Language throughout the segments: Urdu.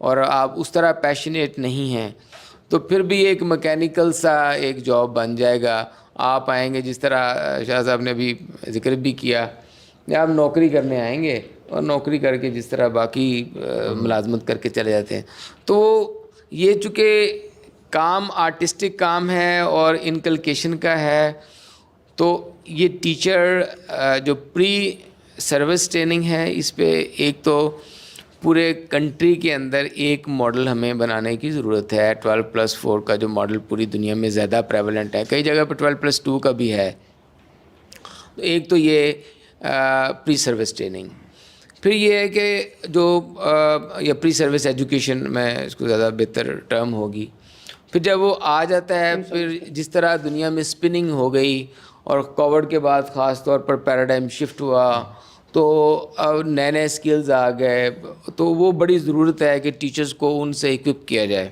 اور آپ اس طرح پیشنیٹ نہیں ہیں تو پھر بھی ایک مکینیکل سا ایک جاب بن جائے گا. آپ آئیں گے جس طرح شاہ صاحب نے ابھی ذکر بھی کیا, آپ نوکری کرنے آئیں گے اور نوکری کر کے جس طرح باقی ملازمت کر کے چلے جاتے ہیں. تو یہ چونکہ کام آرٹسٹک کام ہے اور انکلکیشن کا ہے, تو یہ ٹیچر جو پری سروس ٹریننگ ہے اس پہ ایک تو پورے کنٹری کے اندر ایک ماڈل ہمیں بنانے کی ضرورت ہے. 12+4 کا جو ماڈل پوری دنیا میں زیادہ پریولنٹ ہے, کئی جگہ پہ 12+2 کا بھی ہے. ایک تو یہ پری سروس ٹریننگ, پھر یہ ہے کہ جو یا پری سروس ایجوکیشن, میں اس کو زیادہ بہتر ٹرم ہوگی. پھر جب وہ آ جاتا ہے, پھر جس طرح دنیا میں اسپننگ ہو گئی اور کووڈ کے بعد خاص طور پر پیراڈائم شفٹ ہوا, تو نئے نئے اسکلز آ گئے, تو وہ بڑی ضرورت ہے کہ ٹیچرز کو ان سے اکوپ کیا جائے.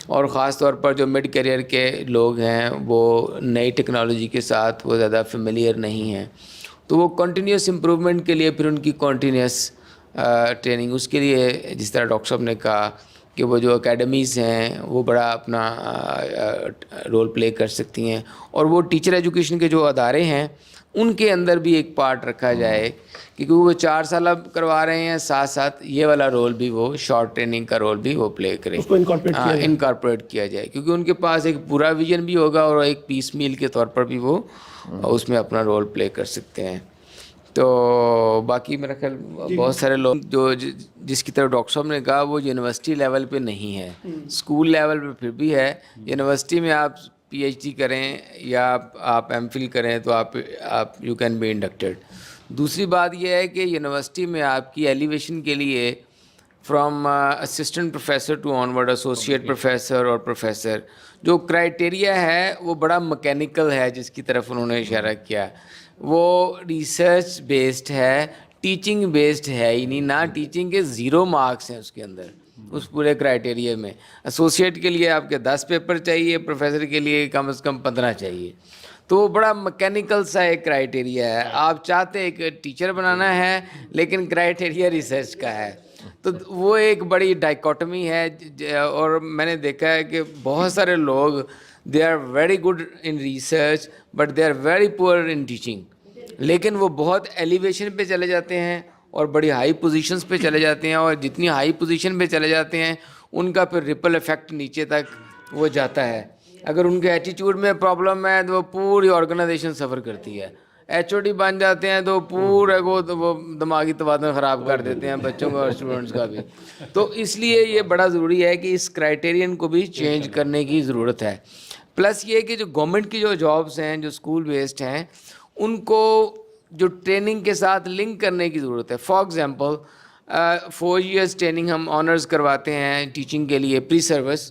اور خاص طور پر جو مڈ کیریئر کے لوگ ہیں وہ نئی ٹیکنالوجی کے ساتھ وہ زیادہ فیملیئر نہیں ہیں, تو وہ کنٹینیوس امپرومنٹ کے لیے پھر ان کی کنٹینیوس ٹریننگ, اس کے لیے جس طرح ڈاکٹر صاحب نے کہا کہ وہ جو اکیڈمیز ہیں وہ بڑا اپنا رول پلے کر سکتی ہیں. اور وہ ٹیچر ایجوکیشن کے جو ادارے ہیں ان کے اندر بھی ایک پارٹ رکھا جائے, کیونکہ وہ 4 سال اب کروا رہے ہیں, ساتھ ساتھ یہ والا رول بھی وہ شارٹ ٹریننگ کا رول بھی وہ پلے کریں, اس کو انکارپوریٹ کیا جائے, کیونکہ ان کے پاس ایک پورا ویژن بھی ہوگا اور ایک پیس میل کے طور پر بھی وہ اس میں اپنا رول پلے کر سکتے ہیں. تو باقی میرا خیال بہت سارے لوگ جو جس کی طرف ڈاکٹر صاحب نے کہا وہ یونیورسٹی لیول پہ نہیں ہے, اسکول لیول پہ پھر بھی ہے. یونیورسٹی میں آپ پی ایچ ڈی کریں یا آپ ایم فل کریں تو آپ یو کین بی انڈکٹیڈ. دوسری بات یہ ہے کہ یونیورسٹی میں آپ کی ایلیویشن کے لیے from assistant professor to onward associate professor اور پروفیسر, جو کرائٹیریا ہے وہ بڑا مکینیکل ہے جس کی طرف انہوں نے اشارہ کیا. وہ ریسرچ بیسڈ ہے, ٹیچنگ بیسڈ ہے ہی نہیں, نہ ٹیچنگ کے 0 مارکس ہیں اس کے اندر اس پورے کرائٹیریا میں. ایسوسیٹ کے لیے آپ کے 10 پیپر چاہیے, پروفیسر کے لیے کم از کم 15 چاہیے. تو وہ بڑا مکینیکل سا ایک کرائٹیریا ہے. آپ چاہتے ایک ٹیچر بنانا ہے لیکن کرائٹیریا ریسرچ کا ہے, تو وہ ایک بڑی ڈائیکاٹمی ہے. اور میں نے دیکھا ہے کہ بہت سارے لوگ they are very good in research but they are very poor in teaching, لیکن وہ بہت ایلیویشن پہ چلے جاتے ہیں اور بڑی ہائی پوزیشنز پہ چلے جاتے ہیں, اور جتنی ہائی پوزیشن پہ چلے جاتے ہیں ان کا پھر ریپل ایفیکٹ نیچے تک وہ جاتا ہے. اگر ان کے ایٹیٹیوڈ میں پرابلم ہے تو وہ پوری آرگنائزیشن سفر کرتی ہے. ایچ او ڈی بن جاتے ہیں تو پورے کو وہ دماغی توازن خراب کر دیتے ہیں بچوں کا اور اسٹوڈنٹس کا بھی. تو اس لیے یہ بڑا ضروری ہے کہ اس کرائٹیرین کو بھی چینج کرنے کی ضرورت ہے. پلس یہ کہ جو گورنمنٹ کی جو جابس ہیں جو اسکول بیسڈ ہیں ان کو جو ٹریننگ کے ساتھ لنک کرنے کی ضرورت ہے. فار ایگزامپل 4 years ٹریننگ ہم آنرز کرواتے ہیں ٹیچنگ کے لیے پری سروس,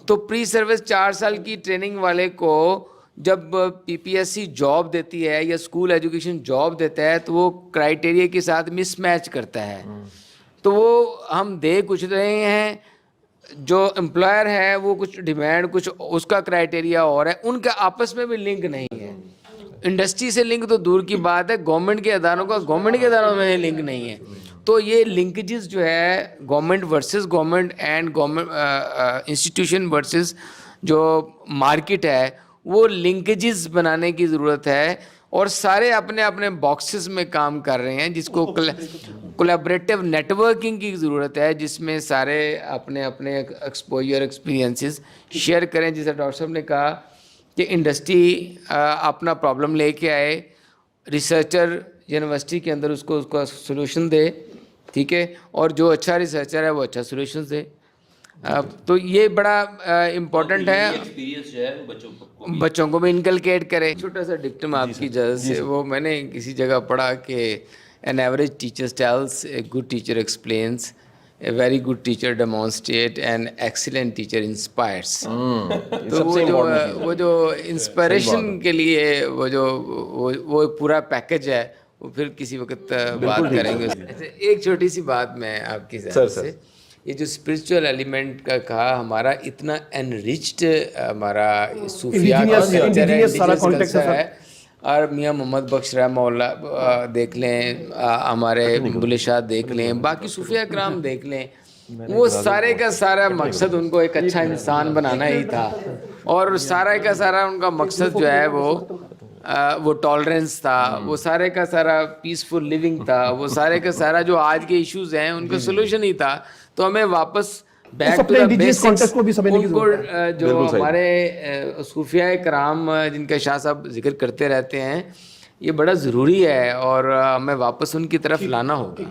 تو پری سروس 4 سال کی ٹریننگ والے کو جب پی پی ایس سی جاب دیتی ہے یا اسکول ایجوکیشن جاب دیتا ہے تو وہ کرائٹیریا کے ساتھ مس میچ کرتا ہے. تو وہ ہم دے کچھ رہے ہیں, جو امپلائر ہے وہ کچھ ڈیمانڈ کچھ اس کا کرائٹیریا اور ہے, ان کا آپس میں بھی لنک نہیں ہے. انڈسٹری سے لنک تو دور کی بات ہے, گورنمنٹ کے اداروں کا گورنمنٹ کے اداروں میں لنک نہیں ہے. تو یہ لنکیجز جو ہے government versus government and government institution versus جو مارکیٹ ہے وہ لنکیجز بنانے کی ضرورت ہے. اور سارے اپنے اپنے باکسز میں کام کر رہے ہیں جس کو کولیبریٹو نیٹ ورکنگ کی ضرورت ہے, جس میں سارے اپنے اپنے ایکسپوجر ایکسپیرینسز شیئر کریں. جیسے ڈاکٹر صاحب نے کہا کہ انڈسٹری اپنا پرابلم لے کے آئے, ریسرچر یونیورسٹی کے اندر اس کا سلوشن دے, ٹھیک ہے, اور جو اچھا ریسرچر ہے وہ اچھا سلوشن دے. تو یہ بڑا امپورٹنٹ ہے, بچوں کو بھی انکلکیٹ کرے. چھوٹا سا ڈکٹم آپ کی اجازت سے, وہ میں نے کسی جگہ پڑھا کہ an average teacher tells, a good teacher explains, a very good teacher demonstrates, and excellent teacher inspires. تو وہ جو انسپائریشن کے لیے وہ پورا پیکج ہے, وہ پھر کسی وقت بات کریں گے. ایک چھوٹی سی بات میں آپ کی ذات سے, یہ جو اسپرچول ایلیمنٹ کا کہا, ہمارا اتنا انریچڈ ہمارا صوفیہ کلچر ہے. اور میاں محمد بخش رحمہ اللہ دیکھ لیں, ہمارے بلے شاہ دیکھ لیں, باقی صوفیہ کرام دیکھ لیں, وہ سارے کا سارا مقصد ان کو ایک اچھا انسان بنانا ہی تھا، اور سارے کا سارا ان کا مقصد جو ہے وہ ٹالرنس تھا، وہ سارے کا سارا پیسفل لیونگ تھا، وہ سارے کا سارا جو آج کے ایشوز ہیں ان کا سولوشن ہی تھا. تو ہمیں واپس بیک ٹو دا بیسکس، ان کو جو ہمارے صوفیاء کرام جن کا شاہ صاحب ذکر کرتے رہتے ہیں، یہ بڑا ضروری ہے اور ہمیں واپس ان کی طرف لانا ہوگا.